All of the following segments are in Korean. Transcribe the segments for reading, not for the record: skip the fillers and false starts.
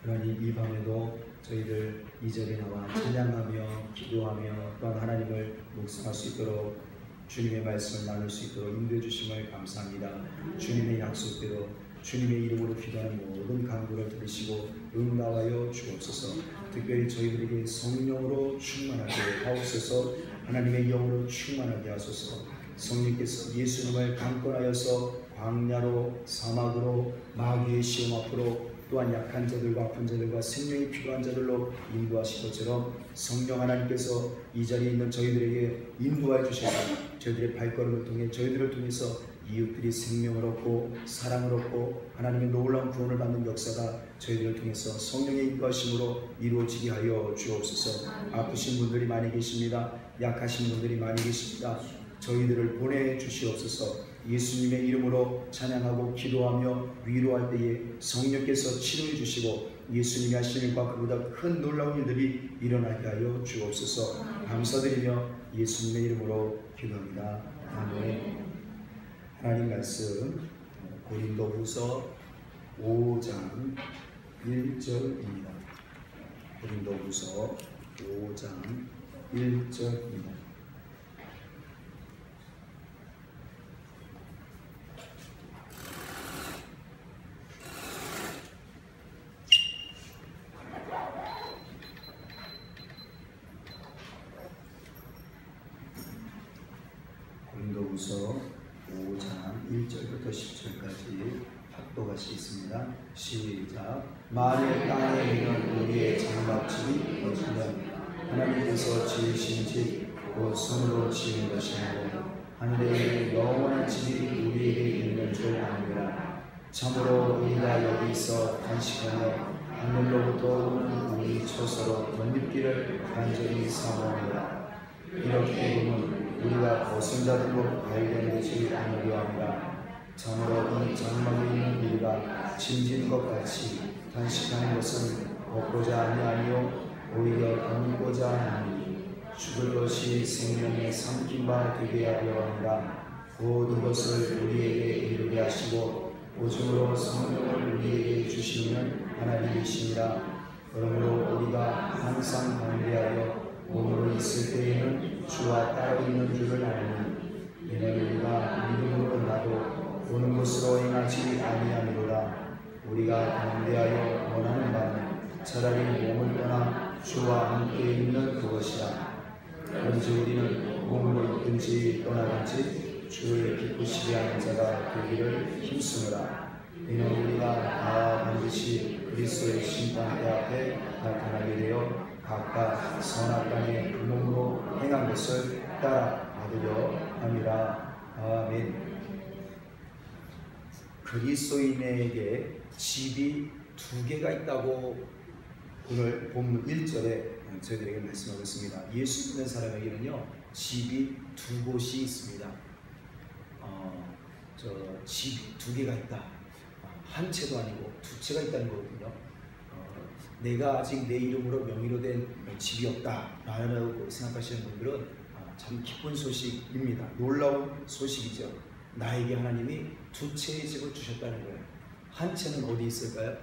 하나님, 이 밤에도 저희들 이 자리에 나와 찬양하며 기도하며 또한 하나님을 묵상할 수 있도록 주님의 말씀을 나눌 수 있도록 인도해 주심을 감사합니다. 주님의 약속대로 주님의 이름으로 기도하는 모든 간구를 들으시고 응답하여 주옵소서. 특별히 저희들에게 성령으로 충만하게 하옵소서. 하나님의 영으로 충만하게 하소서. 성령께서 예수님을 강권하여서 광야로 사막으로 마귀의 시험 앞으로 또한 약한 자들과 아픈 자들과 생명이 필요한 자들로 인도하신 것처럼 성령 하나님께서 이 자리에 있는 저희들에게 인도해 주셔서 저희들의 발걸음을 통해 저희들을 통해서 이웃들이 생명을 얻고 사랑을 얻고 하나님의 놀라운 구원을 받는 역사가 저희들을 통해서 성령의 인도하심으로 이루어지게 하여 주옵소서. 아프신 분들이 많이 계십니다. 약하신 분들이 많이 계십니다. 저희들을 보내주시옵소서. 예수님의 이름으로 찬양하고 기도하며 위로할 때에 성령께서 치료해 주시고 예수님이 하시는 바 그보다 큰 놀라운 일들이 일어나게 하여 주옵소서. 감사드리며 예수님의 이름으로 기도합니다. 아멘. 하나님 말씀 고린도후서 5장 1절입니다. 고린도후서 5장 1절입니다. 고린도후서 5장 1절부터 10절까지 합독하시 있습니다. 시작. 만일 땅에 있는 우리의 장막집이 어찌면 하나님께서 지으신 집 곧 손으로 지은 것이 아니고 하늘에 있는 영원한 집이 우리에게 있는 줄 아니라. 참으로 우리가 여기서 단식하며 하늘로부터 오는 우리 처소로 덧입기를 간절히 사모하노라. 이렇게 보면 우리가 벗은 자들로 발견되지 않으려 합니다. 참으로 이 장막에 있는 우리가 짐진 것 같이 단식하는 것은 벗고자 하니 아니요 오히려 덧입고자 하니 죽을 것이 생명의 삼킨 바 되게 하려 합니다. 곧 이것을 우리에게 이루게 하시고 오줌으로 성령을 우리에게 주시는 하나님이시니라. 그러므로 우리가 항상 담대하여 몸으로 있을 때에는 주와 따로 있는 줄을 아니 이는 우리가 믿음으로 나도 보는 것으로 행하지 아니하노라. 우리가 담대하여 원하는 바는 차라리 몸을 떠나 주와 함께 있는 그것이라. 그런지 우리는 몸으로 있든지 떠나든지 주의 기쁘시게 하는 자가 되기를 힘쓰노라. 이는 우리가 다 반드시 그리스도의 심판대 앞에 나타나게 되어 각각 선악간에 그 몸으로 행한 것을 따라 받으려 함이라. 아멘. 그리스도인에게 집이 두 개가 있다고 오늘 본문 1절에 저희들에게 말씀하고 있습니다. 예수 믿는 사람에게는요 집이 두 곳이 있습니다. 집이 두 개가 있다. 한 채도 아니고 두 채가 있다는 거거든요. 내가 아직 내 이름으로 명의로 된 집이 없다 라고 생각하시는 분들은 참 기쁜 소식입니다. 놀라운 소식이죠. 나에게 하나님이 두 채의 집을 주셨다는 거예요. 한 채는 어디 있을까요?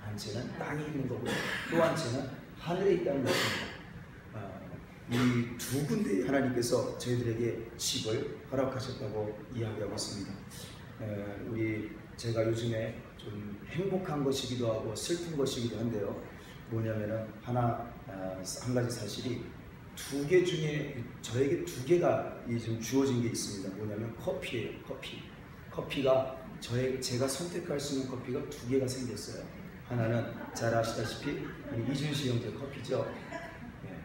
한 채는 땅에 있는 거고요. 또 한 채는 하늘에 있다는 것입니다. 이 두 군데에 하나님께서 저희들에게 집을 허락하셨다고 이야기하고 있습니다. 제가 요즘에 좀 행복한 것이기도 하고 슬픈 것이기도 한데요. 뭐냐면은 한 가지 사실이 두 개 중에 저에게 두 개가 좀 주어진 게 있습니다. 뭐냐면 커피예요. 커피가 제가 선택할 수 있는 커피가 두 개가 생겼어요. 하나는 잘 아시다시피 이준시 형제 커피죠.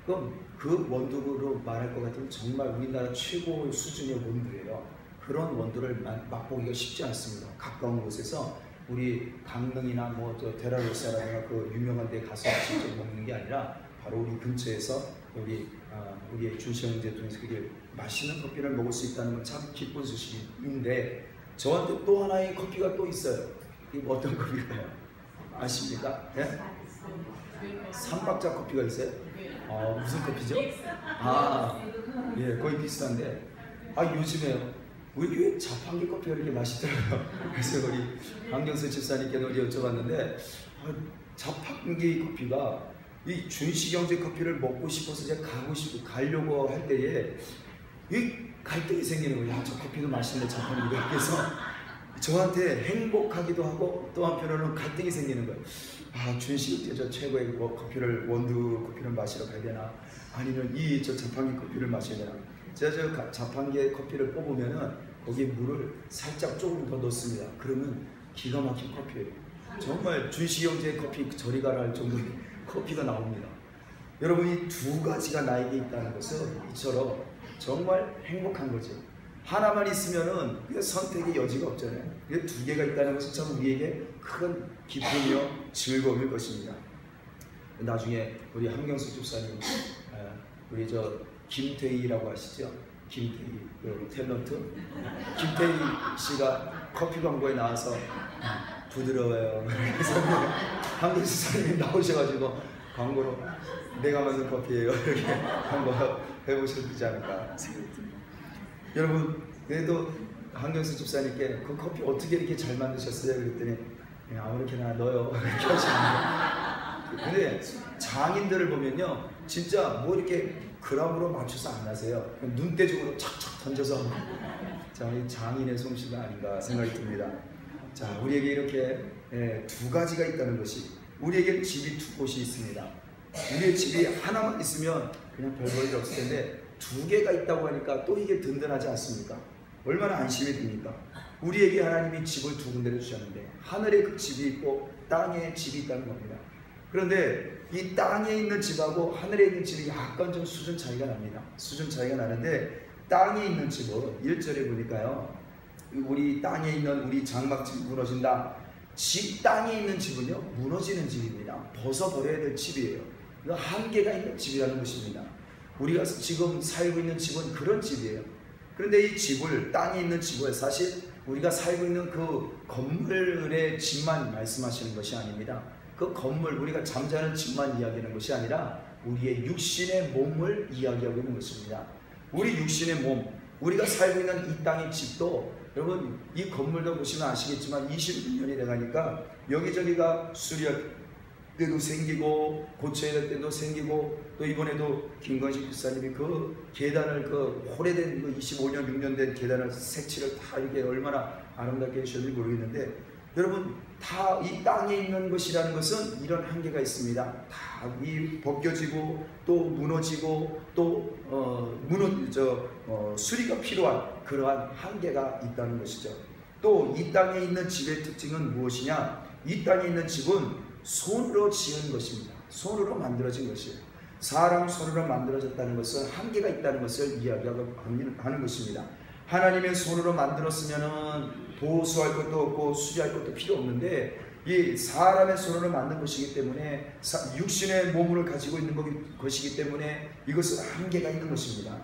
그럼 그 원두로 말할 것 같으면 정말 우리나라 최고 수준의 원두예요. 그런 원두를 맛보기가 쉽지 않습니다. 가까운 곳에서 우리 강릉이나 데라로사라든가 그 유명한 데 가서 직접 먹는 게 아니라 바로 우리 근처에서 우리의 준시 형제 통해서 그게 맛있는 커피를 먹을 수 있다는 건 참 기쁜 소식인데 저한테 또 하나의 커피가 또 있어요. 이게 어떤 커피가요? 아십니까? 예? 삼박자 커피가 있어요? 무슨 커피죠? 예, 거의 비슷한데 요즘에요. 왜 이렇게 자판기 커피가 이렇게 맛있더라고요. 그래서 우리 강경수 집사님께 어디 여쭤봤는데 자판기 커피가 이 준식형제 커피를 먹고 싶어서 제가 가려고 할 때에 이 갈등이 생기는 거예요. 야, 저 커피도 맛있는데 자판기가. 그래서 저한테 행복하기도 하고 또 한편으로는 갈등이 생기는 거예요. 아, 준식형제 저 최고의 뭐 커피를 원두 커피를 마시러 가야 되나, 아니면 이 저 자판기 커피를 마셔야 되나. 제가 저 자판기의 커피를 뽑으면은 거기에 물을 살짝 조금 더 넣습니다. 그러면 기가 막힌 커피예요. 정말 준식형제의 커피 저리 가라 할 정도의 커피가 나옵니다. 여러분, 이 두 가지가 나에게 있다는 것은 이처럼 정말 행복한 거죠. 하나만 있으면은 선택의 여지가 없잖아요. 두 개가 있다는 것은 참 우리에게 큰 기쁨이요 즐거움일 것입니다. 나중에 우리 한경수 집사님, 우리 저 김태희라고 아시죠? 김태희 탤런트 김태희 씨가 커피 광고에 나와서 부드러워요. 그래서 한경수 집사님이 나오셔가지고 광고로 내가 만든 커피예요 이렇게 광고 해보셔도 되지 않을까 생각됩니다. 여러분, 그래도 한경수 집사님께 그 커피 어떻게 이렇게 잘 만드셨어요? 그랬더니 아무렇게나 넣어요 이렇게 하시는데, 근데 장인들을 보면요 진짜 뭐 이렇게 그람으로 맞춰서 안 하세요. 눈대중으로 착착 던져서 자, 이 장인의 솜씨가 아닌가 생각이 듭니다. 자, 우리에게 이렇게 두 가지가 있다는 것이, 우리에게 집이 두 곳이 있습니다. 우리의 집이 하나만 있으면 그냥 별 볼일 없을 텐데 두 개가 있다고 하니까 또 이게 든든하지 않습니까? 얼마나 안심이 됩니까? 우리에게 하나님이 집을 두 군데를 주셨는데 하늘에 그 집이 있고 땅에 집이 있다는 겁니다. 그런데 이 땅에 있는 집하고 하늘에 있는 집이 약간 좀 수준 차이가 납니다. 수준 차이가 나는데, 땅에 있는 집은 1절에 보니까요, 우리 땅에 있는 우리 장막집이 무너진다. 땅에 있는 집은요 무너지는 집입니다. 벗어버려야 될 집이에요. 한계가 있는 집이라는 것입니다. 우리가 지금 살고 있는 집은 그런 집이에요. 그런데 이 집을, 땅에 있는 집을 사실 우리가 살고 있는 그 건물의 집만 말씀하시는 것이 아닙니다. 그 건물, 우리가 잠자는 집만 이야기하는 것이 아니라 우리의 육신의 몸을 이야기하고 있는 것입니다. 우리 육신의 몸, 우리가 살고 있는 이 땅의 집도, 여러분 이 건물도 보시면 아시겠지만 26년이 돼가니까 여기저기가 수리할 때도 생기고 고쳐야 될 때도 생기고, 또 이번에도 김건식 집사님이 그 계단을, 그 오래된 그 25년 6년 된 계단을 색칠을 다 이게 얼마나 아름답게 해주셨는지 모르겠는데, 여러분 다 이 땅에 있는 것이라는 것은 이런 한계가 있습니다. 다 이 벗겨지고 또 무너지고 또 수리가 필요한 그러한 한계가 있다는 것이죠. 또 이 땅에 있는 집의 특징은 무엇이냐? 이 땅에 있는 집은 손으로 지은 것입니다. 손으로 만들어진 것이에요. 사람 손으로 만들어졌다는 것은 한계가 있다는 것을 이야기하고 하는 것입니다. 하나님의 손으로 만들었으면 보수할 것도 없고 수리할 것도 필요 없는데, 이 사람의 손으로 만든 것이기 때문에, 육신의 몸을 가지고 있는 것이기 때문에 이것은 한계가 있는 것입니다.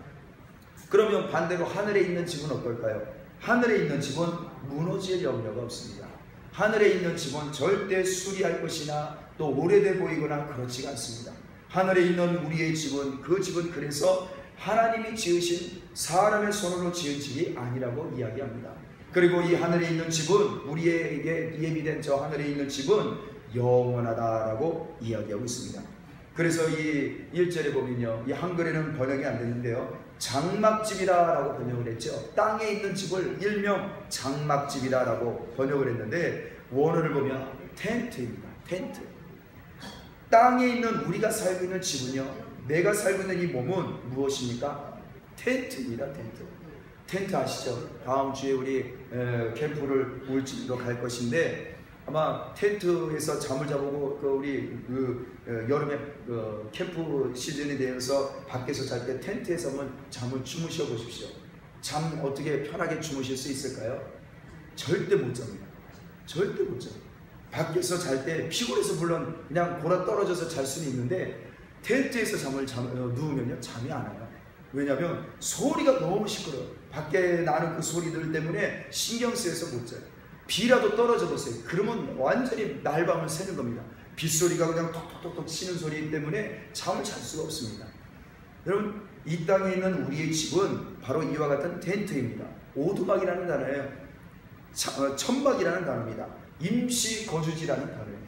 그러면 반대로 하늘에 있는 집은 어떨까요? 하늘에 있는 집은 무너질 염려가 없습니다. 하늘에 있는 집은 절대 수리할 것이나 또 오래돼 보이거나 그렇지가 않습니다. 하늘에 있는 우리의 집은, 그 집은 그래서 하나님이 지으신 사람의 손으로 지은 집이 아니라고 이야기합니다. 그리고 이 하늘에 있는 집은, 우리에게 예비된 저 하늘에 있는 집은 영원하다라고 이야기하고 있습니다. 그래서 이 1절에 보면요, 이 한글에는 번역이 안 됐는데요, 장막집이라고 번역을 했죠. 땅에 있는 집을 일명 장막집이라고 번역을 했는데, 원어를 보면 텐트입니다. 텐트. 땅에 있는 우리가 살고 있는 집은요, 내가 살고 있는 이 몸은 무엇입니까? 텐트입니다. 텐트. 텐트 아시죠? 다음 주에 우리 캠프를 울진으로 갈 것인데, 아마 텐트에서 잠을 자보고 우리 여름에 캠프 시즌이 되어서 밖에서 잘 때 텐트에서 한번 잠을 주무셔 보십시오. 잠 어떻게 편하게 주무실 수 있을까요? 절대 못 잡니다. 절대 못 잡니다. 밖에서 잘 때 피곤해서 물론 그냥 골아 떨어져서 잘 수는 있는데, 텐트에서 누우면요 잠이 안 와요. 왜냐하면 소리가 너무 시끄러워요. 밖에 나는 그 소리들 때문에 신경 쓰여서 못 자요. 비라도 떨어져 보세요. 그러면 완전히 날밤을 새는 겁니다. 빗소리가 그냥 톡톡톡톡 치는 소리 때문에 잠을 잘 수가 없습니다. 여러분, 이 땅에 있는 우리의 집은 바로 이와 같은 텐트입니다. 오두막이라는 단어예요. 천막이라는 단어입니다. 임시 거주지라는 단어예요.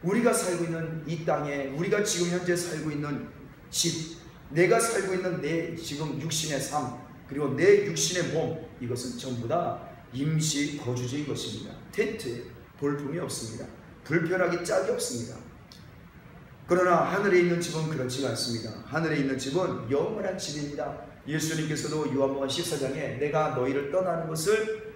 우리가 살고 있는 이 땅에, 우리가 지금 현재 살고 있는 집, 내가 살고 있는 내 지금 육신의 삶, 그리고 내 육신의 몸, 이것은 전부 다 임시 거주지인 것입니다. 텐트에 볼품이 없습니다. 불편하기 짝이 없습니다. 그러나 하늘에 있는 집은 그렇지가 않습니다. 하늘에 있는 집은 영원한 집입니다. 예수님께서도 요한복음 14장에 내가 너희를 떠나는 것을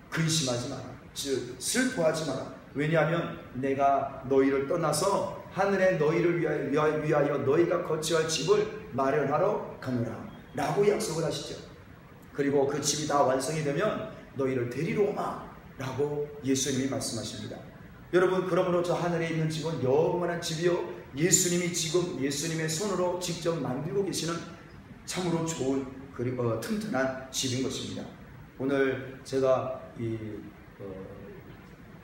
근심하지 마라, 즉 슬퍼하지 마라. 왜냐하면 내가 너희를 떠나서 하늘에 너희를 위하여 너희가 거처할 집을 마련하러 가노라 라고 약속을 하시죠. 그리고 그 집이 다 완성이 되면 너희를 데리러 오마 라고 예수님이 말씀하십니다. 여러분, 그러므로 저 하늘에 있는 집은 영원한 집이요, 예수님이 지금 예수님의 손으로 직접 만들고 계시는 참으로 좋은 그리고 튼튼한 집인 것입니다. 오늘 제가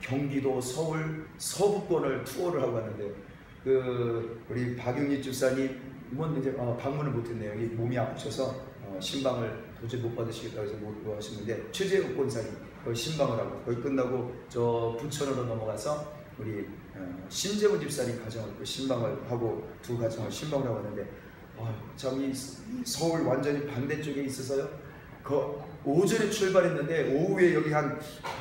경기도 서울 서부권을 투어를 하고 왔는데, 우리 박윤희 집사님은 이제 방문을 못했네요. 몸이 아프셔서 신방을 도저히 못 받으시겠다고 해서 못 하시는데, 최재욱 권사님 신방을 하고, 거기 끝나고 저 부천으로 넘어가서 우리 신재훈 집사님 가정을 신방을 하고, 두 가정을 신방을 하고 왔는데, 참 이 서울 완전히 반대쪽에 있어서요, 오전에 출발했는데 오후에 여기 한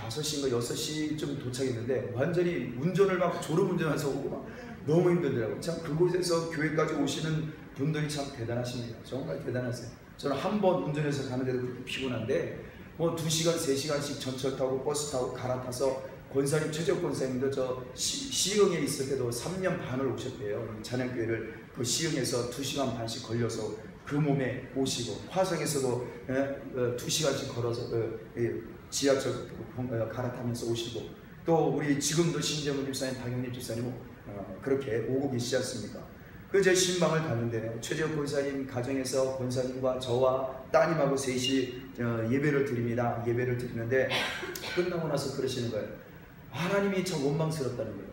5시인가 6시쯤 도착했는데, 완전히 운전을 막 졸음운전해서 오고 막 너무 힘들더라고요. 참 그곳에서 교회까지 오시는 분들이 참 대단하십니다. 정말 대단하세요. 저는 한 번 운전해서 가는데도 그렇게 피곤한데, 뭐 2시간 3시간씩 전철 타고 버스 타고 갈아타서, 권사님, 최재욱 권사님도 저 시흥에 있을 때도 3년 반을 오셨대요. 찬양교회를 그 시흥에서 2시간 반씩 걸려서 그 몸에 오시고, 화성에서도 2시간씩 걸어서 지하철 갈아타면서 오시고, 또 우리 지금도 신재문 집사님, 박영림 집사님 그렇게 오고 계시지 않습니까? 제 신방을 갔는데, 최재욱 권사님 가정에서 권사님과 저와 따님하고 셋이 예배를 드립니다. 예배를 드리는데 끝나고 나서 그러시는 거예요. 하나님이 참 원망스럽다는 거예요.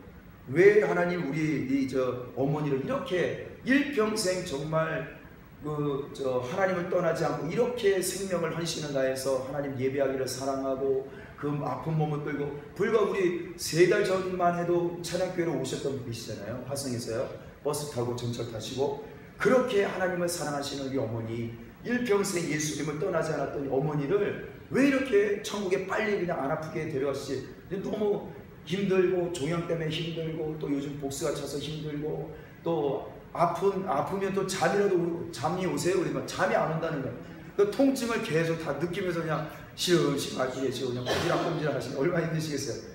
왜 하나님 우리 어머니를 이렇게 일평생 정말 하나님을 떠나지 않고 이렇게 생명을 헌신을 다해서 하나님 예배하기를 사랑하고 그 아픈 몸을 끌고, 불과 우리 3달 전만 해도 찬양교회로 오셨던 분이시잖아요. 화성에서요. 버스 타고 전철 타시고, 그렇게 하나님을 사랑하시는 우리 어머니, 일평생 예수님을 떠나지 않았던 어머니를 왜 이렇게 천국에 빨리 그냥 안 아프게 데려가시지? 너무 힘들고, 종양 때문에 힘들고, 또 요즘 복수가 차서 힘들고, 또 아프면 또 잠이 오세요? 그러면 잠이 안 온다는 거예요. 그 통증을 계속 다 느끼면서 그냥 시름시름 앓고 계시고, 그냥 꼼지락꼼지락 하시면 얼마나 힘드시겠어요?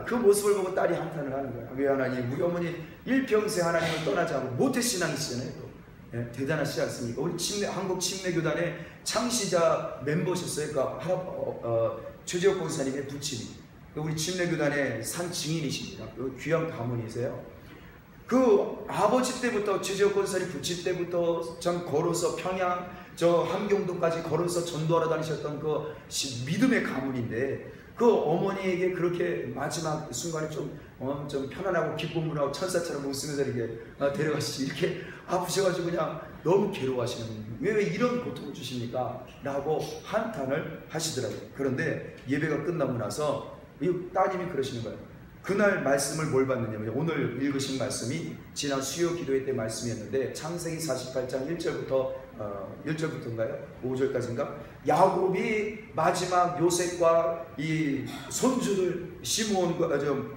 그 모습을 보고 딸이 한탄을 하는 거예요. 왜 하나님, 우리 어머니 일평생 하나님을 떠나지 않고 모태신앙이시잖아요. 또 대단하시지 않습니까? 우리 한국 침례교단의 창시자 멤버셨어요. 그러니까 최재욱 권사님의 부친이 우리 침례교단의 산 증인이십니다. 귀한 가문이세요. 그 아버지 때부터, 최재욱 권사님 부친 때부터 참 걸어서 평양 저 함경도까지 걸어서 전도하러 다니셨던 그 믿음의 가문인데, 그 어머니에게 그렇게 마지막 순간에 좀 편안하고 기쁨을 하고 천사처럼 웃으면서 이렇게 데려가시지, 이렇게 아프셔가지고 그냥 너무 괴로워하시는 거예요. 왜 이런 고통을 주십니까? 라고 한탄을 하시더라고요. 그런데 예배가 끝나고 나서 이 따님이 그러시는 거예요. 그날 말씀을 뭘 받느냐면, 오늘 읽으신 말씀이 지난 수요 기도회 때 말씀이었는데, 창세기 48장 1절부터인가요? 5절까지인가? 야곱이 마지막 요셉과 이 손주들 시므온과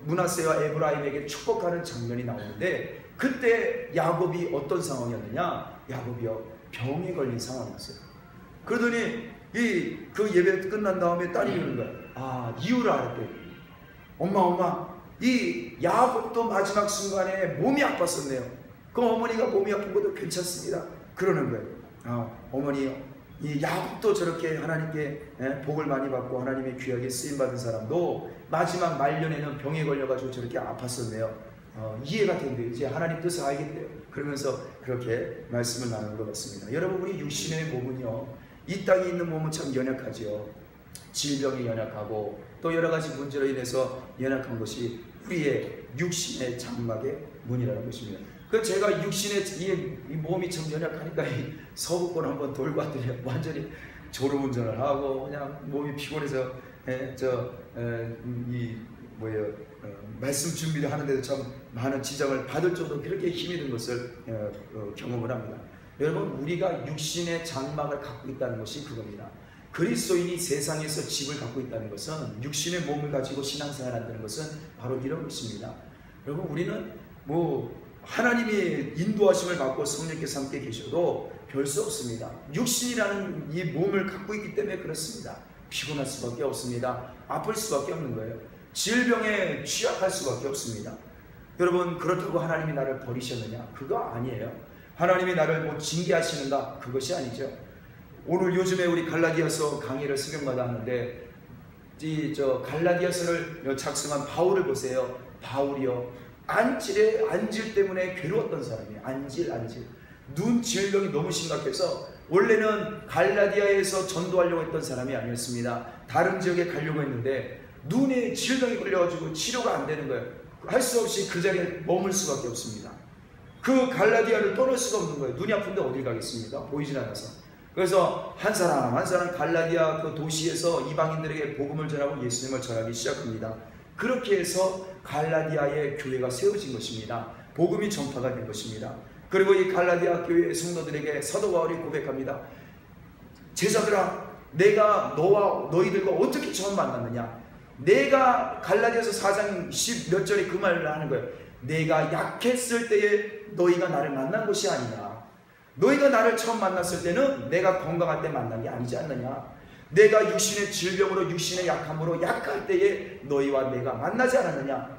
므낫세와 에브라임에게 축복하는 장면이 나오는데, 그때 야곱이 어떤 상황이었느냐? 야곱이요, 병에 걸린 상황이었어요. 그러더니 그 예배 끝난 다음에 딸이 이러는 거야. 이유를 알았대. 엄마, 이 야곱도 마지막 순간에 몸이 아팠었네요. 그 어머니가 몸이 아픈 것도 괜찮습니다. 그러는 거예요. 어머니, 이 야곱도 저렇게 하나님께 복을 많이 받고 하나님의 귀하게 쓰임받은 사람도 마지막 말년에는 병에 걸려가지고 저렇게 아팠었네요. 이해가 된대요. 이제 하나님 뜻을 알겠대요. 그러면서 그렇게 말씀을 나누는 것 같습니다. 여러분, 우리 육신의 몸은요, 이 땅에 있는 몸은 참 연약하죠. 질병이 연약하고 또 여러 가지 문제로 인해서 연약한 것이 우리의 육신의 장막의 문이라는 것입니다. 그래서 제가 육신의 이 몸이 참 연약하니까 이 서부권 한번 돌고 왔더니 완전히 졸음운전을 하고 그냥 몸이 피곤해서 말씀 준비를 하는데도 참 많은 지적을 받을 정도로 그렇게 힘이 든 것을 경험을 합니다. 여러분, 우리가 육신의 장막을 갖고 있다는 것이 그겁니다. 그리스도인이 세상에서 집을 갖고 있다는 것은, 육신의 몸을 가지고 신앙생활을 한다는 것은 바로 이런 것입니다. 여러분, 우리는 하나님의 인도하심을 받고 성령께서 함께 계셔도 별 수 없습니다. 육신이라는 이 몸을 갖고 있기 때문에 그렇습니다. 피곤할 수밖에 없습니다. 아플 수밖에 없는 거예요. 질병에 취약할 수밖에 없습니다. 여러분, 그렇다고 하나님이 나를 버리셨느냐? 그거 아니에요. 하나님이 나를 징계하시는가? 그것이 아니죠. 오늘 요즘에 우리 갈라디아서 강의를 수경마다 하는데, 갈라디아서를 작성한 바울을 보세요. 바울이요, 안질 때문에 괴로웠던 사람이에요. 안질. 눈 질병이 너무 심각해서 원래는 갈라디아에서 전도하려고 했던 사람이 아니었습니다. 다른 지역에 가려고 했는데 눈에 질병이 걸려가지고 치료가 안 되는 거예요. 할 수 없이 그 자리에 머물 수밖에 없습니다. 그 갈라디아를 떠날 수가 없는 거예요. 눈이 아픈데 어딜 가겠습니까? 보이질 않아서. 그래서 한 사람 갈라디아 그 도시에서 이방인들에게 복음을 전하고 예수님을 전하기 시작합니다. 그렇게 해서 갈라디아의 교회가 세워진 것입니다. 복음이 전파가 된 것입니다. 그리고 이 갈라디아 교회의 성도들에게 사도 바울이 고백합니다. 제자들아, 내가 너와 너희들과 어떻게 처음 만났느냐? 내가 갈라디아서 4장 10 몇 절에 그 말을 하는 거예요. 내가 약했을 때에 너희가 나를 만난 것이 아니냐. 너희가 나를 처음 만났을 때는 내가 건강할 때 만난 게 아니지 않느냐. 내가 육신의 질병으로, 육신의 약함으로 약할 때에 너희와 내가 만나지 않았느냐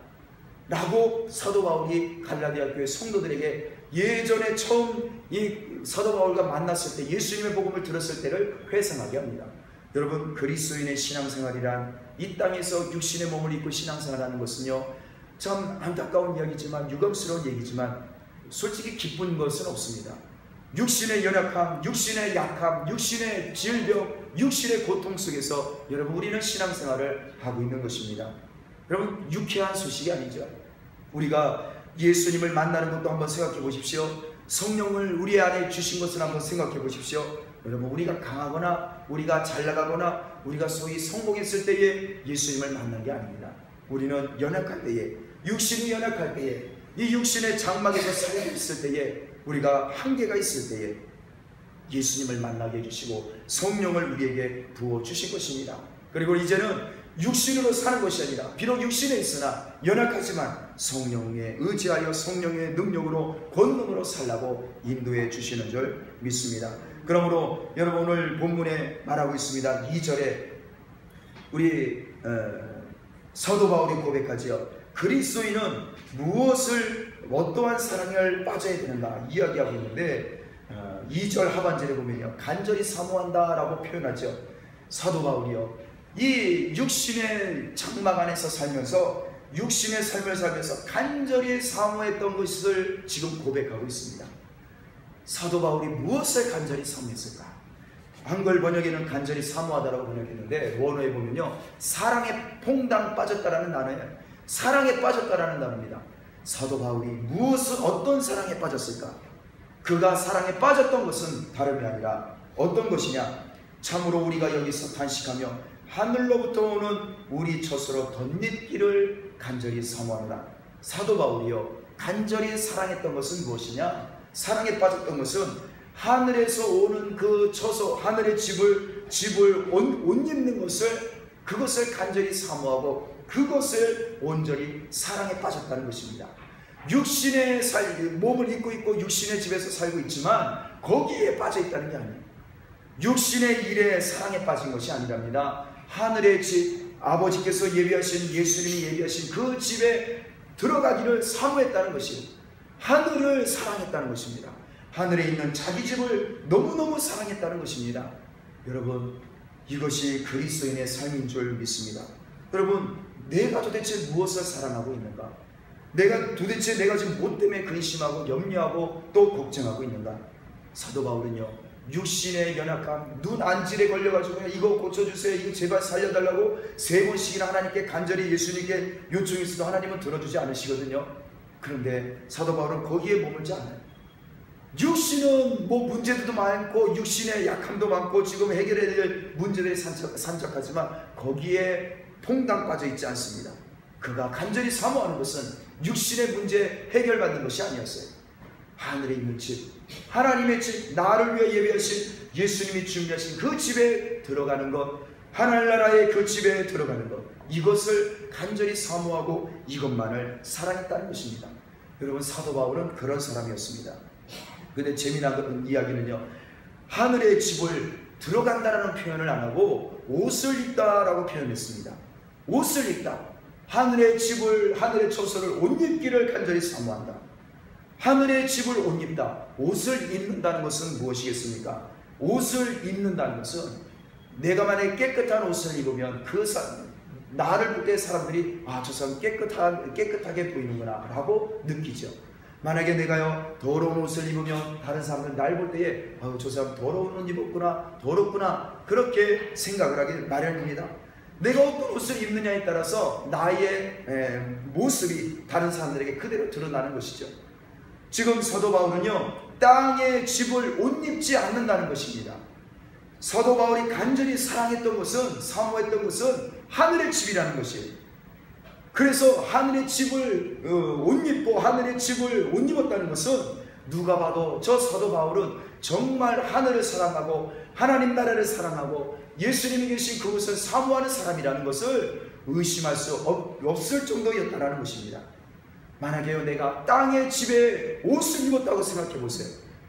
라고 사도 바울이 갈라디아 교회 성도들에게 예전에 처음 이 사도 바울과 만났을 때, 예수님의 복음을 들었을 때를 회상하게 합니다. 여러분, 그리스도인의 신앙생활이란 이 땅에서 육신의 몸을 입고 신앙생활하는 것은요, 참 안타까운 이야기지만, 유감스러운 얘기지만 솔직히 기쁜 것은 없습니다. 육신의 연약함, 육신의 약함, 육신의 질병, 육신의 고통 속에서 여러분, 우리는 신앙생활을 하고 있는 것입니다. 여러분, 유쾌한 소식이 아니죠. 우리가 예수님을 만나는 것도 한번 생각해 보십시오. 성령을 우리 안에 주신 것을 한번 생각해 보십시오. 여러분, 우리가 강하거나 우리가 잘 나가거나 우리가 소위 성공했을 때에 예수님을 만난 게 아닙니다. 우리는 연약할 때에, 육신이 연약할 때에, 이 육신의 장막에서 살고 있을 때에, 우리가 한계가 있을 때에 예수님을 만나게 해주시고 성령을 우리에게 부어주신 것입니다. 그리고 이제는 육신으로 사는 것이 아니라, 비록 육신에 있으나 연약하지만 성령에 의지하여 성령의 능력으로, 권능으로 살라고 인도해 주시는 줄 믿습니다. 그러므로 여러분, 오늘 본문에 말하고 있습니다. 2절에 우리 사도 바울이 고백하지요. 그리스도인은 어떠한 사랑을 빠져야 되는가 이야기하고 있는데, 2절 하반절에 보면요, 간절히 사모한다 라고 표현하죠. 사도 바울이요, 이 육신의 장막 안에서 살면서, 육신의 삶을 살면서 간절히 사모했던 것을 지금 고백하고 있습니다. 사도 바울이 무엇을 간절히 사모했을까? 한글 번역에는 간절히 사모하다라고 번역했는데, 원어에 보면요, 사랑에 퐁당 빠졌다라는 단어예요. 사랑에 빠졌다라는 단어입니다. 사도 바울이 어떤 사랑에 빠졌을까? 그가 사랑에 빠졌던 것은 다름이 아니라 어떤 것이냐? 참으로 우리가 여기서 탄식하며 하늘로부터 오는 우리 젖으로 덧입기를 간절히 사모하노라. 사도 바울이요, 간절히 사랑했던 것은 무엇이냐? 사랑에 빠졌던 것은 하늘에서 오는 그 젖으로, 하늘의 집을 옷 입는 그것을 간절히 사모하고 그것을 온전히 사랑에 빠졌다는 것입니다. 육신의 몸을 입고 있고 육신의 집에서 살고 있지만 거기에 빠져 있다는 게 아니에요. 육신의 일에 사랑에 빠진 것이 아니랍니다. 하늘의 집, 아버지께서 예비하신, 예수님이 예비하신 그 집에 들어가기를 사모했다는 것이에요. 하늘을 사랑했다는 것입니다. 하늘에 있는 자기 집을 너무너무 사랑했다는 것입니다. 여러분, 이것이 그리스도인의 삶인 줄 믿습니다. 여러분, 내가 도대체 무엇을 사랑하고 있는가? 내가 지금 뭐 때문에 근심하고 염려하고 또 걱정하고 있는가? 사도 바울은요, 육신의 연약함, 눈 안질에 걸려가지고 이거 고쳐주세요, 이거 제발 살려달라고 3번씩이나 하나님께 간절히 예수님께 요청했어도 하나님은 들어주지 않으시거든요. 그런데 사도 바울은 거기에 머물지 않아요. 육신은 뭐 문제도 많고 육신의 약함도 많고 지금 해결해야 될 문제들이 산적하지만 거기에 퐁당 빠져 있지 않습니다. 그가 간절히 사모하는 것은 육신의 문제 해결받는 것이 아니었어요. 하늘에 있는 집, 하나님의 집, 나를 위해 예비하신 예수님이 준비하신 그 집에 들어가는 것, 하늘나라의 그 집에 들어가는 것, 이것을 간절히 사모하고 이것만을 사랑했다는 것입니다. 여러분, 사도 바울은 그런 사람이었습니다. 근데 재미난 이야기는요, 하늘의 집을 들어간다라는 표현을 안 하고 옷을 입다라고 표현했습니다. 옷을 입다. 하늘의 집을, 하늘의 처소를 옷 입기를 간절히 사모한다. 하늘의 집을 옷 입다. 옷을 입는다는 것은 무엇이겠습니까? 옷을 입는다는 것은 내가 만약에 깨끗한 옷을 입으면 나를 볼 때 사람들이 저 사람 깨끗하게 보이는구나 라고 느끼죠. 만약에 내가요 더러운 옷을 입으면 다른 사람들 날 볼 때에 저 사람 더러운 옷 입었구나, 더럽구나, 그렇게 생각을 하기 마련입니다. 내가 어떤 옷을 입느냐에 따라서 나의 모습이 다른 사람들에게 그대로 드러나는 것이죠. 지금 사도 바울은요, 땅의 집을 옷 입지 않는다는 것입니다. 사도 바울이 간절히 사랑했던 것은, 사모했던 것은 하늘의 집이라는 것이에요. 그래서 하늘의 집을 옷 입고 하늘의 집을 옷 입었다는 것은 누가 봐도 저 사도 바울은 정말 하늘을 사랑하고 하나님 나라를 사랑하고 예수님이 계신 그곳을 사모하는 사람이라는 것을 의심할 수 없을 정도였다는 것입니다. 만약에 내가 땅의 집에 옷을 입었다고 생각해 보세요.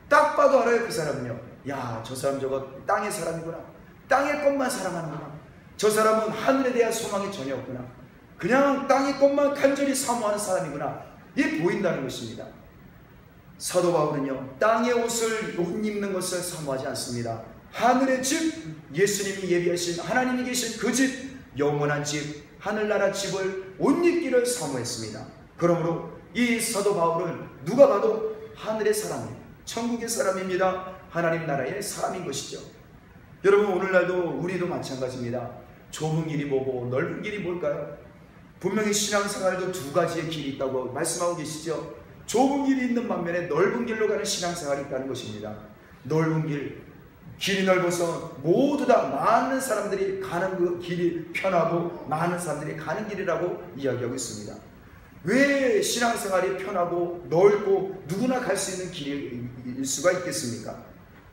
딱 봐도 알아요. 그 사람은요, 야, 저 사람 저거 땅의 사람이구나, 땅의 것만 사랑하는구나, 저 사람은 하늘에 대한 소망이 전혀 없구나, 그냥 땅의 것만 간절히 사모하는 사람이구나, 이게 보인다는 것입니다. 사도 바울은요, 땅의 옷을 옷 입는 것을 사모하지 않습니다. 하늘의 집, 예수님이 예비하신 하나님이 계신 그 집, 영원한 집, 하늘나라 집을 옷 입기를 사모했습니다. 그러므로 이 사도 바울은 누가 봐도 하늘의 사람이에요. 천국의 사람입니다. 하나님 나라의 사람인 것이죠. 여러분, 오늘날도 우리도 마찬가지입니다. 좁은 길이 뭐고 넓은 길이 뭘까요? 분명히 신앙생활도 두 가지의 길이 있다고 말씀하고 계시죠. 좁은 길이 있는 반면에 넓은 길로 가는 신앙생활이 있다는 것입니다. 넓은 길이 넓어서 모두 다 많은 사람들이 가는 그 길이 편하고 많은 사람들이 가는 길이라고 이야기하고 있습니다. 왜 신앙생활이 편하고 넓고 누구나 갈 수 있는 길일 수가 있겠습니까?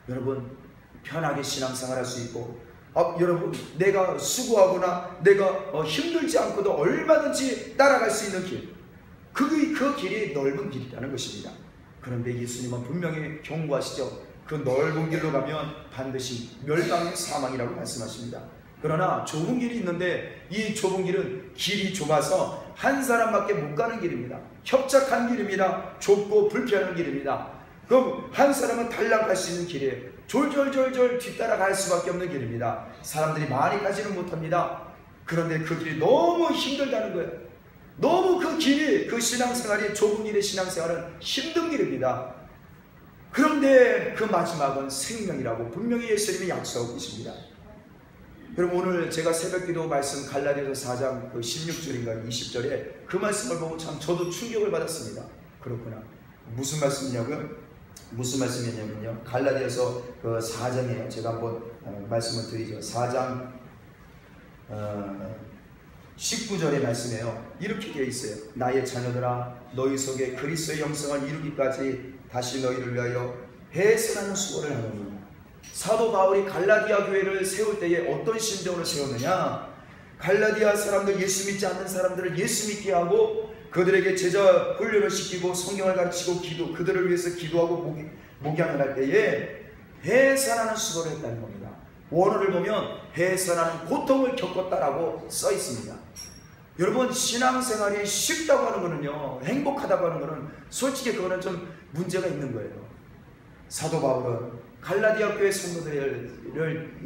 여러분, 편하게 신앙생활 할 수 있고, 여러분, 내가 수고하거나 내가 힘들지 않고도 얼마든지 따라갈 수 있는 길, 그 길이 넓은 길이라는 것입니다. 그런데 예수님은 분명히 경고하시죠. 그 넓은 길로 가면 반드시 멸망의 사망이라고 말씀하십니다. 그러나 좁은 길이 있는데 이 좁은 길은 길이 좁아서 한 사람밖에 못 가는 길입니다. 협착한 길입니다. 좁고 불편한 길입니다. 그럼 한 사람은 달랑 갈 수 있는 길이에요. 졸졸졸졸 뒤따라 갈 수밖에 없는 길입니다. 사람들이 많이 가지는 못합니다. 그런데 그 길이 너무 힘들다는 거예요. 너무 그 길이, 그 신앙생활이, 좁은 길의 신앙생활은 힘든 길입니다. 그런데 그 마지막은 생명이라고 분명히 예수님이 약속하고 계십니다. 여러분, 오늘 제가 새벽기도 말씀 갈라디아서 4장 그 16절인가 20절에 그 말씀을 보고 참 저도 충격을 받았습니다. 그렇구나. 무슨 말씀이냐면요, 갈라디아서 그 4장이에요. 제가 한번 말씀을 드리죠. 4장 19절의 말씀이에요. 이렇게 되어 있어요. 나의 자녀들아, 너희 속에 그리스도의 영성을 이루기까지 다시 너희를 위하여 배설하는 수고를 하노니. 사도 바울이 갈라디아 교회를 세울 때에 어떤 심정으로 세웠느냐? 갈라디아 사람들, 예수 믿지 않는 사람들을 예수 믿게 하고 그들에게 제자 훈련을 시키고 성경을 가르치고 그들을 위해서 기도하고 목양을 할 때에 배설하는 수고를 했다는 겁니다. 원어를 보면 배설하는 고통을 겪었다라고 써 있습니다. 여러분, 신앙생활이 쉽다고 하는 거는요, 행복하다고 하는 거는 솔직히 그거는 좀 문제가 있는 거예요. 사도 바울은 갈라디아 교회 성도들을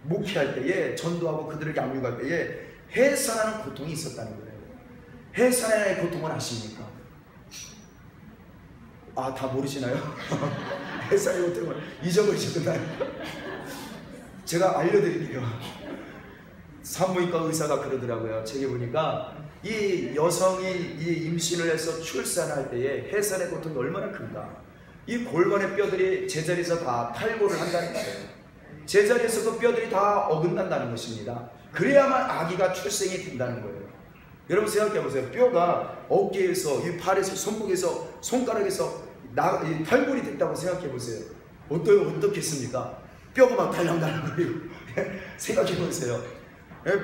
목회할 때에, 전도하고 그들을 양육할 때에 해산하는 고통이 있었다는 거예요. 해산의 고통을 아십니까? 다 모르시나요? 해산의 고통을 잊어버리셨나요? 제가 알려드릴게요. 산부인과 의사가 그러더라고요. 책에 보니까 이 여성이 이 임신을 해서 출산할 때에 해산의 고통이 얼마나 큰가. 이 골반의 뼈들이 제자리에서 다 탈골을 한다는 거예요. 제자리에서 그 뼈들이 다 어긋난다는 것입니다. 그래야만 아기가 출생이 된다는 거예요. 여러분 생각해 보세요. 뼈가 어깨에서, 이 팔에서, 손목에서, 손가락에서 탈골이 됐다고 생각해 보세요. 어떻겠습니까? 뼈가 막 달랑달랑거리고 생각해 보세요.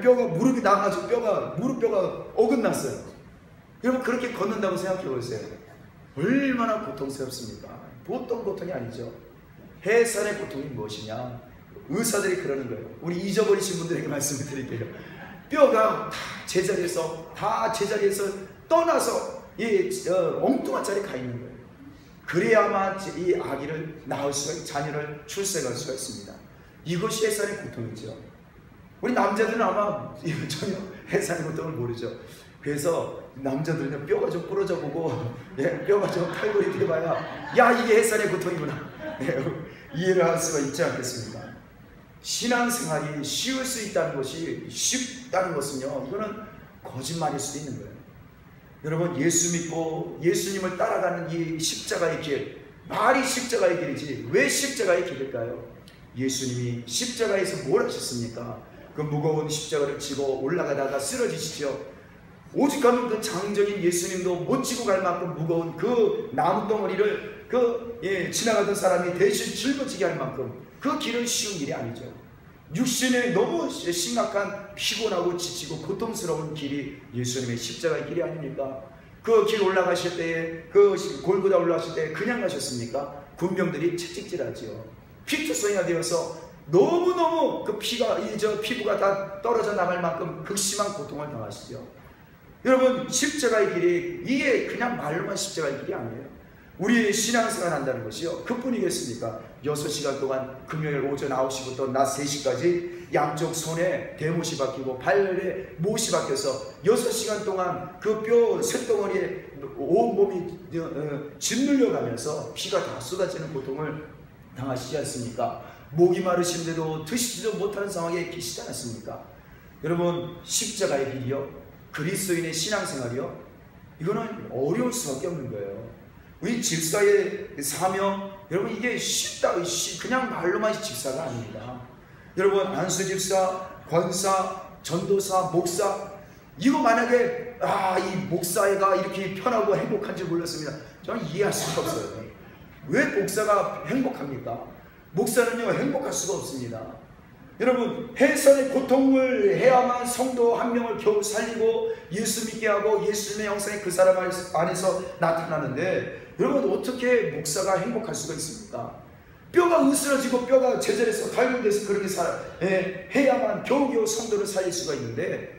뼈가 무릎이 나가지고 무릎뼈가 어긋났어요. 여러분 그렇게 걷는다고 생각해 보세요. 얼마나 고통스럽습니까? 보통 고통이 아니죠. 해산의 고통이 무엇이냐? 의사들이 그러는 거예요. 우리 잊어버리신 분들에게 말씀을 드릴게요. 뼈가 다 제자리에서 떠나서 이 엉뚱한 자리에 가 있는 거예요. 그래야만 이 아기를 낳을 수가, 자녀를 출생할 수가 있습니다. 이것이 해산의 고통이죠. 우리 남자들은 아마 전혀 해산의 고통을 모르죠. 그래서 남자들은 뼈가 좀 부러져 보고 뼈가 좀 탈골이 돼봐야 야 이게 해산의 고통이구나 이해를 할 수가 있지 않겠습니까? 신앙생활이 쉬울 수 있다는 것이 쉽다는 것은요, 이거는 거짓말일 수도 있는 거예요. 여러분 예수 믿고 예수님을 따라가는 이 십자가의 길, 말이 십자가의 길이지 왜 십자가의 길일까요? 예수님이 십자가에서 뭘 하셨습니까? 그 무거운 십자가를 지고 올라가다가 쓰러지시죠. 오죽하면 그 장정인 예수님도 못 지고 갈 만큼 무거운 그 나무 덩어리를 지나가던 사람이 대신 짊어지게 할 만큼 그 길은 쉬운 길이 아니죠. 육신에 너무 심각한 피곤하고 지치고 고통스러운 길이 예수님의 십자가의 길이 아닙니까? 그 길 올라가실 때에, 그 골고다 올라가실 때 그냥 가셨습니까? 군병들이 채찍질하지요. 피투성이가 되어서 너무너무 그 피부가 다 떨어져 나갈 만큼 극심한 고통을 당하시죠. 여러분 십자가의 길이 이게 그냥 말로만 십자가의 길이 아니에요. 우리 신앙생활 한다는 것이요, 그뿐이겠습니까? 6시간 동안 금요일 오전 9시부터 낮 3시까지 양쪽 손에 대못이 박히고 발에 못이 박혀서 6시간 동안 그 뼈 쇳덩어리에 온몸이 짓눌려 가면서 피가 다 쏟아지는 고통을 당하시지 않습니까? 목이 마르신데도 드시지도 못하는 상황에 계시지 않았습니까? 여러분 십자가의 길이요, 그리스도인의 신앙생활이요, 이거는 어려울 수밖에 없는 거예요. 우리 집사의 사명, 여러분 이게 쉽다, 그냥 말로만 집사가 아닙니다. 여러분 안수 집사, 권사, 전도사, 목사, 이거 만약에 이 목사가 이렇게 편하고 행복한 줄 몰랐습니다. 저는 이해할 수가 없어요. 왜 목사가 행복합니까? 목사는요 행복할 수가 없습니다. 여러분 해산의 고통을 해야만 성도 한 명을 겨우 살리고 예수 믿게 하고 예수님의 형상이 그 사람 안에서 나타나는데, 여러분 어떻게 목사가 행복할 수가 있습니까? 뼈가 으스러지고 뼈가 제자리에서 갈군돼서 그렇게 해야만 겨우겨우 성도를 살릴 수가 있는데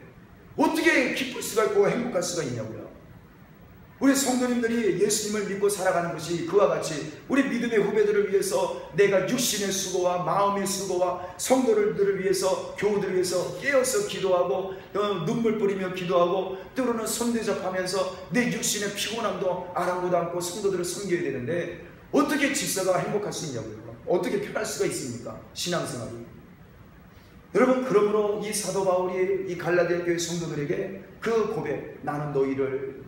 어떻게 기쁠 수가 있고 행복할 수가 있냐고요. 우리 성도님들이 예수님을 믿고 살아가는 것이 그와 같이 우리 믿음의 후배들을 위해서 내가 육신의 수고와 마음의 수고와 성도들을 위해서, 교우들을 위해서 깨어서 기도하고 눈물 뿌리며 기도하고 때로는 손대접하면서 내 육신의 피곤함도 아랑곳 않고 성도들을 섬겨야 되는데 어떻게 집사가 행복할 수 있냐고요. 어떻게 편할 수가 있습니까? 신앙생활이. 여러분 그러므로 이 사도 바울이 이 갈라디아 교회 성도들에게 그 고백, 나는 너희를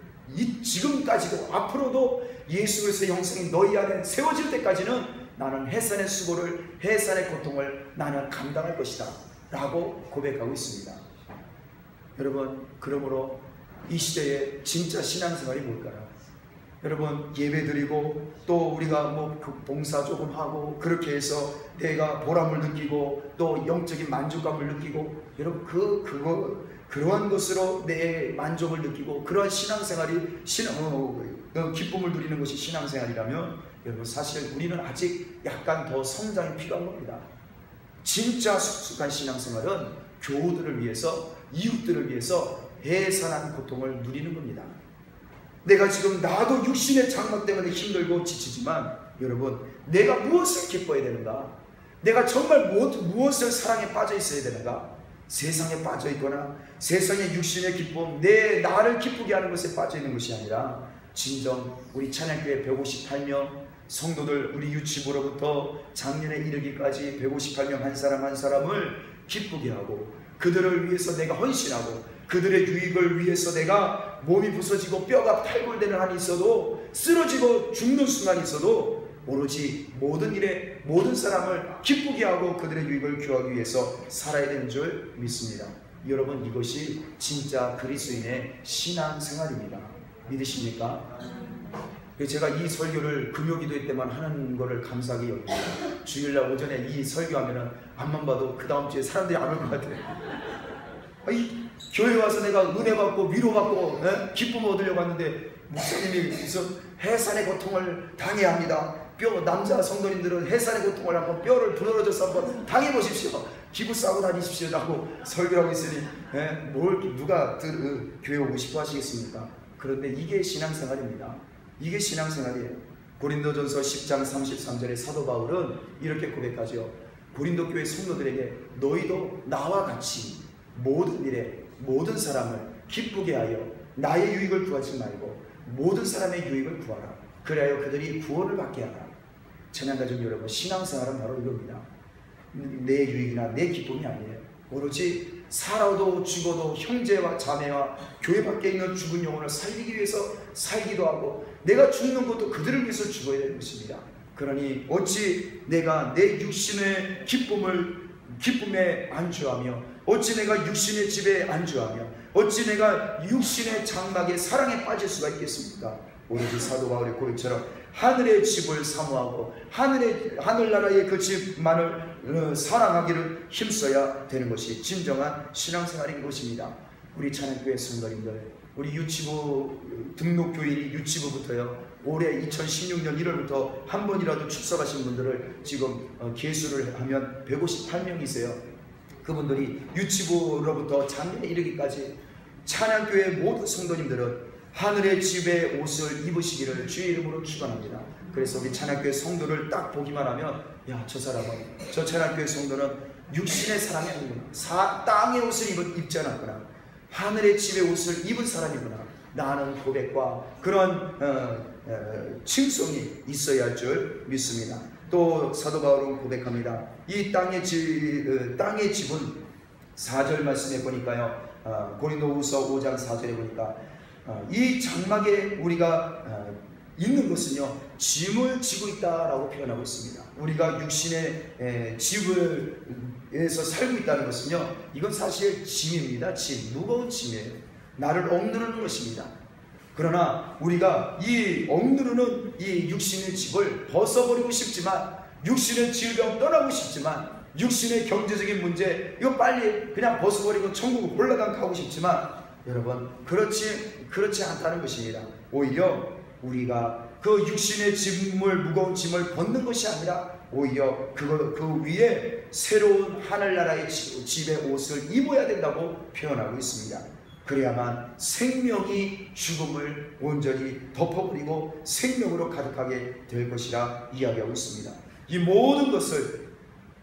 지금까지도 앞으로도 예수 그리스도의 형상이 너희 안에 세워질 때까지는 나는 해산의 수고를, 해산의 고통을 나는 감당할 것이다 라고 고백하고 있습니다. 여러분 그러므로 이 시대의 진짜 신앙생활이 뭘까요? 여러분 예배드리고 또 우리가 봉사 조금 하고 그렇게 해서 내가 보람을 느끼고 또 영적인 만족감을 느끼고, 여러분 그러한 것으로 내 만족을 느끼고 그러한 신앙생활이 기쁨을 누리는 것이 신앙생활이라면 여러분 사실 우리는 아직 약간 더 성장이 필요한 겁니다. 진짜 성숙한 신앙생활은 교우들을 위해서, 이웃들을 위해서 해산한 고통을 누리는 겁니다. 내가 지금 나도 육신의 장막 때문에 힘들고 지치지만 여러분 내가 무엇을 기뻐해야 되는가? 내가 정말 무엇을 사랑에 빠져 있어야 되는가? 세상에 빠져 있거나 세상의 육신의 기쁨, 나를 기쁘게 하는 것에 빠져 있는 것이 아니라 진정 우리 찬양교회 158명 성도들, 우리 유치부로부터 작년에 이르기까지 158명 한 사람 한 사람을 기쁘게 하고 그들을 위해서 내가 헌신하고 그들의 유익을 위해서 내가 몸이 부서지고 뼈가 탈골되는 한이 있어도, 쓰러지고 죽는 순간이 있어도 오로지 모든 일에 모든 사람을 기쁘게 하고 그들의 유익을 구하기 위해서 살아야 되는 줄 믿습니다. 여러분, 이것이 진짜 그리스도인의 신앙생활입니다. 믿으십니까? 제가 이 설교를 금요기도회 때만 하는 거를 감사하게 여깁니다. 주일날 오전에 이 설교하면은 앞만 봐도 그 다음 주에 사람들이 안 올 것 같아요. 교회 와서 내가 은혜 받고 위로 받고 기쁨 얻으려고 하는데 목사님이 무슨 해산의 고통을 당해야 합니다. 남자 성도님들은 해산의 고통을 한번 뼈를 부러져서 한번 당해보십시오. 기부 싸고 다니십시오 라고 설교를 하고 있으니 누가 교회 오고 싶어 하시겠습니까? 그런데 이게 신앙생활입니다. 이게 신앙생활이에요. 고린도전서 10장 33절에 사도 바울은 이렇게 고백하죠. 고린도 교회 성도들에게 너희도 나와 같이 모든 일에 모든 사람을 기쁘게 하여 나의 유익을 구하지 말고 모든 사람의 유익을 구하라. 그래야 그들이 구원을 받게 하라. 찬양가족 여러분, 신앙생활은 바로 이겁니다. 내 유익이나 내 기쁨이 아니에요. 오로지 살아도 죽어도 형제와 자매와 교회 밖에 있는 죽은 영혼을 살리기 위해서 살기도 하고 내가 죽는 것도 그들을 위해서 죽어야 되는 것입니다. 그러니 어찌 내가 내 육신의 기쁨에 안주하며 어찌 내가 육신의 집에 안주하며 어찌 내가 육신의 장막에 사랑에 빠질 수가 있겠습니까? 오로지 사도 바울의 고백처럼 하늘의 집을 사모하고 하늘나라의 그 집만을 사랑하기를 힘써야 되는 것이 진정한 신앙생활인 것입니다. 우리 찬양교회 성도님들, 우리 유치부 등록교인이 유치부부터요, 올해 2016년 1월부터 한 번이라도 출석하신 분들을 지금 계수를 하면 158명이세요. 그분들이 유치부로부터 작년에 이르기까지 찬양교회 모든 성도님들은 하늘의 집의 옷을 입으시기를 주의 이름으로 축원합니다. 그래서 우리 찬양교회 성도를 딱 보기만 하면 야, 저 사람은, 저 찬양교회 성도는 육신의 사람이 아니구나, 땅의 옷을 입지 않았구나, 하늘의 집의 옷을 입은 사람이구나, 나는 고백과 그런 칭송이 있어야 할 줄 믿습니다. 또 사도 바울은 고백합니다. 이 땅의 집은 4절 말씀에 보니까요, 고린도후서 5장 4절에 보니까 이 장막에 우리가 있는 것은요, 짐을 지고 있다라고 표현하고 있습니다. 우리가 육신의 집에서 살고 있다는 것은요, 이건 사실 짐입니다. 무거운 짐이에요. 나를 억누르는 것입니다. 그러나 우리가 이 억누르는 이 육신의 집을 벗어버리고 싶지만, 육신의 질병 떠나고 싶지만, 육신의 경제적인 문제 이거 빨리 그냥 벗어버리고 천국을 올라가 가고 싶지만, 여러분, 그렇지 않다는 것입니다. 오히려 우리가 그 육신의 무거운 짐을 벗는 것이 아니라 오히려 그 위에 새로운 하늘나라의 집의 옷을 입어야 된다고 표현하고 있습니다. 그래야만 생명이 죽음을 온전히 덮어버리고 생명으로 가득하게 될 것이라 이야기하고 있습니다. 이 모든 것을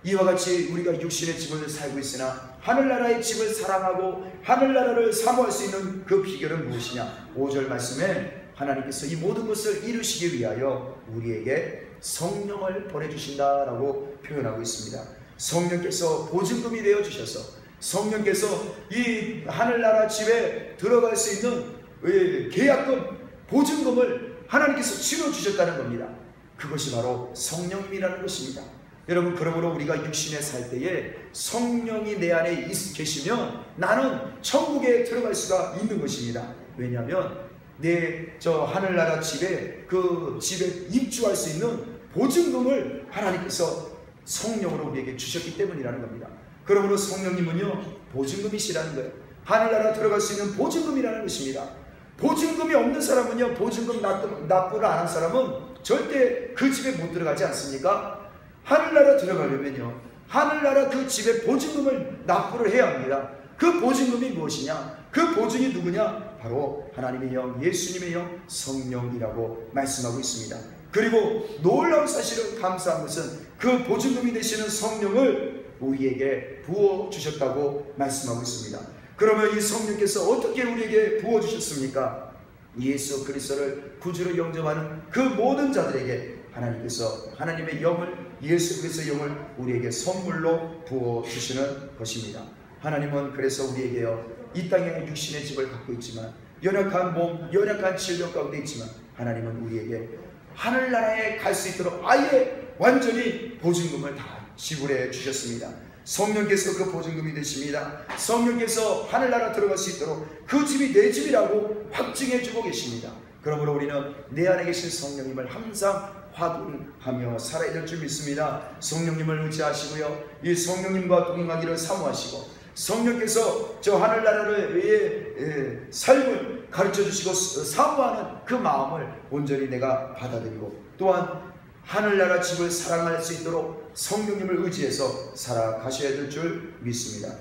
이와 같이 우리가 육신의 집을 살고 있으나 하늘나라의 집을 사랑하고 하늘나라를 사모할 수 있는 그 비결은 무엇이냐? 5절 말씀에 하나님께서 이 모든 것을 이루시기 위하여 우리에게 성령을 보내주신다라고 표현하고 있습니다. 성령께서 보증금이 되어주셔서 성령께서 이 하늘나라 집에 들어갈 수 있는 계약금, 보증금을 하나님께서 치러주셨다는 겁니다. 그것이 바로 성령이라는 것입니다. 여러분, 그러므로 우리가 육신에 살 때에 성령이 내 안에 계시면 나는 천국에 들어갈 수가 있는 것입니다. 왜냐하면 저 하늘나라 집에 그 집에 입주할 수 있는 보증금을 하나님께서 성령으로 우리에게 주셨기 때문이라는 겁니다. 그러므로 성령님은요, 보증금이시라는 거예요. 하늘나라 들어갈 수 있는 보증금이라는 것입니다. 보증금이 없는 사람은요, 보증금 납부를 안 한 사람은 절대 그 집에 못 들어가지 않습니까? 하늘나라 들어가려면요, 하늘나라 그 집에 보증금을 납부를 해야 합니다. 그 보증금이 무엇이냐? 그 보증이 누구냐? 바로 하나님의 영, 예수님의 영, 성령이라고 말씀하고 있습니다. 그리고 놀라운 사실은 감사한 것은 그 보증금이 되시는 성령을 우리에게 부어주셨다고 말씀하고 있습니다. 그러면 이 성령께서 어떻게 우리에게 부어주셨습니까? 예수 그리스도를 구주로 영접하는 그 모든 자들에게 하나님께서 하나님의 영을, 예수 그리스도의 영을 우리에게 선물로 부어주시는 것입니다. 하나님은 그래서 우리에게요, 이 땅에 육신의 집을 갖고 있지만, 연약한 몸, 연약한 질병 가운데 있지만, 하나님은 우리에게 하늘나라에 갈 수 있도록 아예 완전히 보증금을 다 지불해 주셨습니다. 성령께서 그 보증금이 되십니다. 성령께서 하늘나라 들어갈 수 있도록 그 집이 내 집이라고 확증해 주고 계십니다. 그러므로 우리는 내 안에 계신 성령님을 항상 확인하며 살아야 될 줄 믿습니다. 성령님을 의지하시고요, 이 성령님과 동행하기를 사모하시고, 성령께서 저 하늘나라의 삶을 가르쳐 주시고 사모하는 그 마음을 온전히 내가 받아들이고, 또한 하늘나라 집을 사랑할 수 있도록 성령님을 의지해서 살아가셔야 될 줄 믿습니다.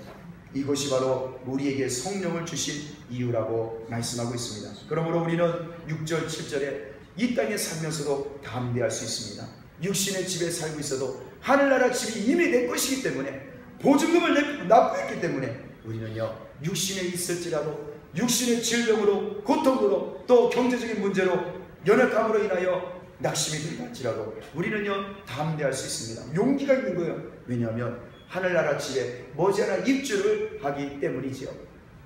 이것이 바로 우리에게 성령을 주신 이유라고 말씀하고 있습니다. 그러므로 우리는 6절 7절에 이 땅에 살면서도 담대할 수 있습니다. 육신의 집에 살고 있어도 하늘나라 집이 이미 내 것이기 때문에, 보증금을 납부했기 때문에 우리는요, 육신에 있을지라도 육신의 질병으로, 고통으로, 또 경제적인 문제로, 연약함으로 인하여 낙심이 들갈지라도 우리는요, 담대할 수 있습니다. 용기가 있는 거예요. 왜냐하면 하늘나라 집에 머지않아 입주를 하기 때문이지요.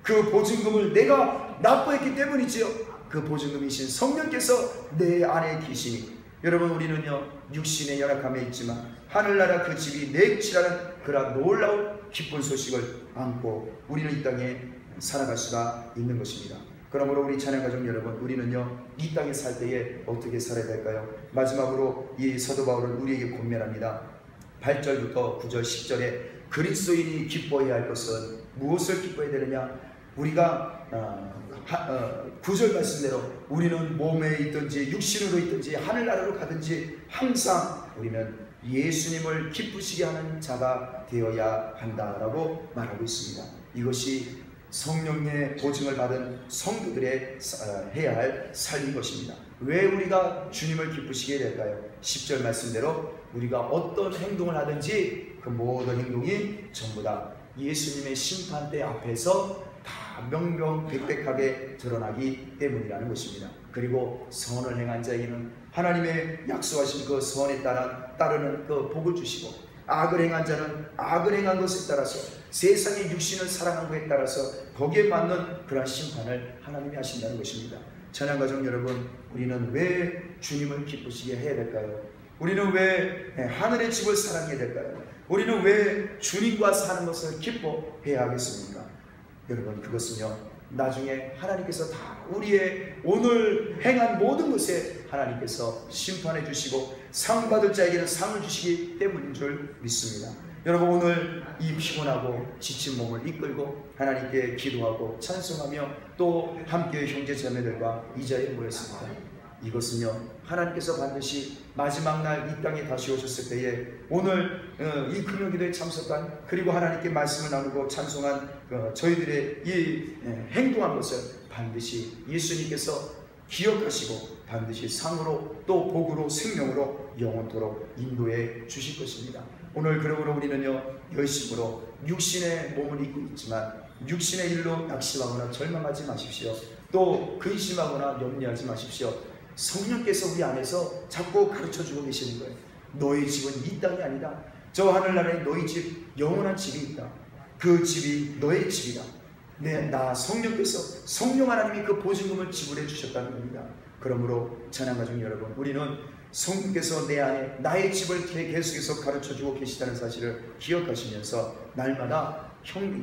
그 보증금을 내가 납부했기 때문이지요. 그 보증금이신 성령께서 내 안에 계시니, 여러분, 우리는요, 육신의 연약함에 있지만 하늘나라 그 집이 내 것이라는 그런 놀라운 기쁜 소식을 안고 우리는 이 땅에 살아갈 수가 있는 것입니다. 그러므로 우리 찬양가족 여러분, 우리는요, 이 땅에 살 때에 어떻게 살아야 될까요? 마지막으로 이 사도 바울은 우리에게 권면합니다. 8절부터 9절 10절에 그리스도인이 기뻐해야 할 것은 무엇을 기뻐해야 되느냐? 우리가 9절 말씀대로 우리는 몸에 있든지 육신으로 있든지 하늘나라로 가든지 항상 우리는 예수님을 기쁘시게 하는 자가 되어야 한다라고 말하고 있습니다. 이것이 성령의 보증을 받은 성도들의 해야 할 삶인 것입니다. 왜 우리가 주님을 기쁘시게 될까요? 10절 말씀대로 우리가 어떤 행동을 하든지 그 모든 행동이 전부 다 예수님의 심판대 앞에서 다 명명백백하게 드러나기 때문이라는 것입니다. 그리고 선을 행한 자에게는 하나님의 약속하신 그 선에 따르는 그 복을 주시고, 악을 행한 자는 악을 행한 것에 따라서, 세상의 육신을 사랑한 것에 따라서 거기에 맞는 그런 심판을 하나님이 하신다는 것입니다. 찬양가족 여러분, 우리는 왜 주님을 기쁘시게 해야 될까요? 우리는 왜 하늘의 집을 사랑해야 될까요? 우리는 왜 주님과 사는 것을 기뻐해야 하겠습니까? 여러분, 그것은요, 나중에 하나님께서 다 우리의 오늘 행한 모든 것에 하나님께서 심판해 주시고 상 받을 자에게는 상을 주시기 때문인 줄 믿습니다. 여러분, 오늘 이 피곤하고 지친 몸을 이끌고 하나님께 기도하고 찬송하며 또 함께 형제자매들과 이 자리에 모였습니다. 이것은요, 하나님께서 반드시 마지막 날 이 땅에 다시 오셨을 때에 오늘 이 금요기도에 참석한, 그리고 하나님께 말씀을 나누고 찬송한 저희들의 이 행동한 것을 반드시 예수님께서 기억하시고 반드시 상으로 또 복으로 생명으로 영원토록 인도해 주실 것입니다. 오늘 그러므로 우리는요, 열심으로 육신의 몸을 입고 있지만 육신의 일로 낙심하거나 절망하지 마십시오. 또 근심하거나 염려하지 마십시오. 성령께서 우리 안에서 자꾸 가르쳐주고 계시는 거예요. 너희 집은 이 땅이 아니다. 저 하늘나라에 너희 집, 영원한 집이 있다. 그 집이 너의 집이다. 나 성령께서, 성령 하나님이 그 보증금을 지불해 주셨다는 겁니다. 그러므로 찬양가족 여러분, 우리는 성령께서 내 안에 나의 집을 계속해서 가르쳐주고 계시다는 사실을 기억하시면서 날마다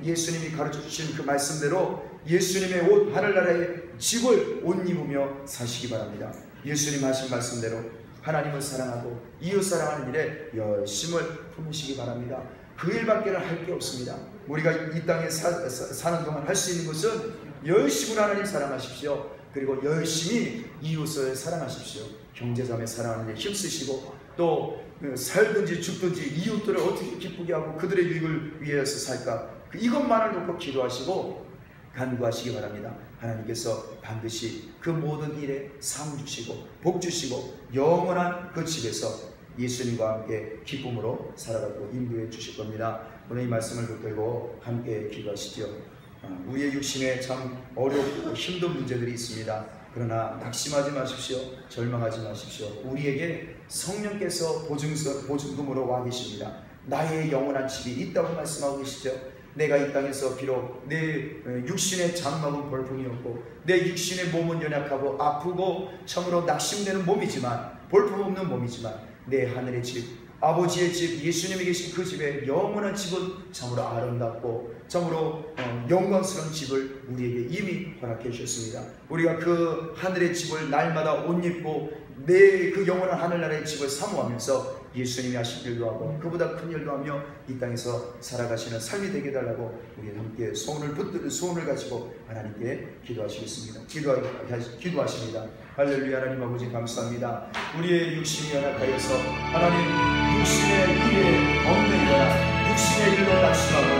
예수님이 가르쳐주신 그 말씀대로 예수님의 옷, 하늘나라의 집을 옷 입으며 사시기 바랍니다. 예수님 하신 말씀대로 하나님을 사랑하고 이웃 사랑하는 일에 열심을 품으시기 바랍니다. 그 일밖에는 할 게 없습니다. 우리가 이 땅에 사는 동안 할 수 있는 것은 열심으로 하나님 사랑하십시오. 그리고 열심히 이웃을 사랑하십시오. 형제자매 사랑하는 데 힘쓰시고, 또 살든지 죽든지 이웃들을 어떻게 기쁘게 하고 그들의 유익을 위해서 살까, 이것만을 놓고 기도하시고 간구하시기 바랍니다. 하나님께서 반드시 그 모든 일에 상 주시고 복 주시고 영원한 그 집에서 예수님과 함께 기쁨으로 살아가고 인도해 주실 겁니다. 오늘 이 말씀을 붙들고 함께 기도하시죠. 우리의 육신에 참 어렵고 힘든 문제들이 있습니다. 그러나 낙심하지 마십시오. 절망하지 마십시오. 우리에게 성령께서 보증금으로 와 계십니다. 나의 영원한 집이 있다고 말씀하고 계시죠. 내가 이 땅에서 비록 내 육신의 장막은 볼품이었고 내 육신의 몸은 연약하고 아프고 참으로 낙심되는 몸이지만, 볼품없는 몸이지만 내 하늘의 집, 아버지의 집, 예수님이 계신 그 집에 영원한 집은 참으로 아름답고 참으로 영광스러운 집을 우리에게 이미 허락해 주셨습니다. 우리가 그 하늘의 집을 날마다 옷 입고 내 그 영원한 하늘나라의 집을 사모하면서 예수님이 하신 일도 하고 그보다 큰 일도 하며 이 땅에서 살아가시는 삶이 되게 해달라고 우리 함께 소원을 가지고 하나님께 기도하시겠습니다. 기도하십니다. 할렐루야. 하나님 아버지 감사합니다. 우리의 육신이 연약하여서 하나님 육신의 일에 없는 거나 육신의 일로 낙심하거나